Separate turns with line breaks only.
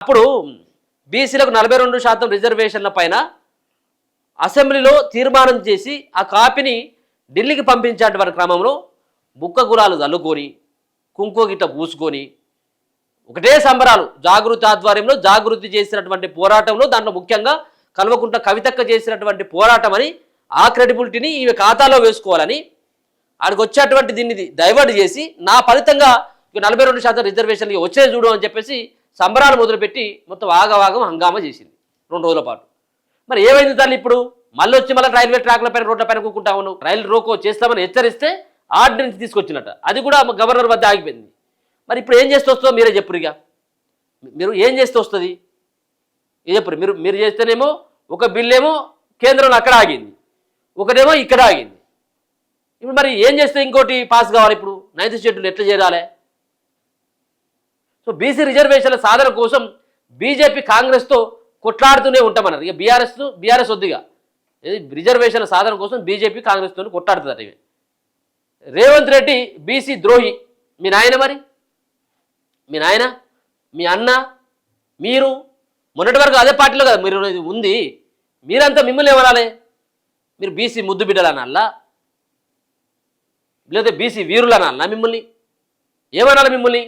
అప్పుడు బీసీలకు 42% రిజర్వేషన్ల పైన అసెంబ్లీలో తీర్మానం చేసి ఆ కాపీని ఢిల్లీకి పంపించేటువంటి క్రమంలో బుక్క గులాలు చల్లుకొని కుంకుమ గిట్ట పూసుకొని ఒకటే సంబరాలు. జాగృతి ఆధ్వర్యంలో జాగృతి చేసినటువంటి పోరాటంలో దాంట్లో ముఖ్యంగా కల్వకుంట్ల కవితక్క చేసినటువంటి పోరాటం అని ఆ క్రెడిబిలిటీని ఈమె ఖాతాలో వేసుకోవాలని ఆడికి వచ్చేటువంటి దీన్ని డైవర్ట్ చేసి నా ఫలితంగా 42% రిజర్వేషన్లు వచ్చే చూడు అని చెప్పేసి సంబరాలు మొదలుపెట్టి మొత్తం ఆగవాగం హంగామా చేసింది 2 రోజుల పాటు. మరి ఏమైంది తల్లి ఇప్పుడు మళ్ళీ వచ్చి మళ్ళీ రైల్వే ట్రాక్ల పైన రోడ్ల పైన కూకుంటా ఉన్నావు. రైలు రోకో చేస్తామని హెచ్చరిస్తే ఆర్డినెన్స్ తీసుకొచ్చినట్ట అది కూడా గవర్నర్ వద్ద ఆగిపోయింది. మరి ఇప్పుడు ఏం చేస్తే వస్తుందో మీరే చెప్పురు. ఇక మీరు ఏం చేస్తే వస్తుంది చెప్పురు. మీరు చేస్తేనేమో ఒక బిల్ ఏమో కేంద్రంలో అక్కడ ఆగింది, ఒకటేమో ఇక్కడ ఆగింది. ఇప్పుడు మరి ఏం చేస్తే ఇంకోటి పాస్ కావాలి. ఇప్పుడు 9th షెడ్యూల్ ఎట్లా చేయాలి? సో బీసీ రిజర్వేషన్ల సాధన కోసం బీజేపీ కాంగ్రెస్తో కొట్లాడుతూనే ఉంటామన్నారు. ఇక బీఆర్ఎస్ వద్దుగా రిజర్వేషన్ల సాధన కోసం బీజేపీ కాంగ్రెస్తో కొట్లాడుతుంది. ఇవి రేవంత్ రెడ్డి బీసీ ద్రోహి. మీ నాయన, మరి మీ నాయన, మీ అన్న, మీరు మొన్నటి వరకు అదే పార్టీలో కదా మీరు ఉంది. మీరంతా మిమ్మల్ని ఏమనాలి? మీరు బీసీ ముద్దు బిడ్డలు అనాలా, లేదా బీసీ వీరులు అనాలనా? మిమ్మల్ని ఏమనాలి? మిమ్మల్ని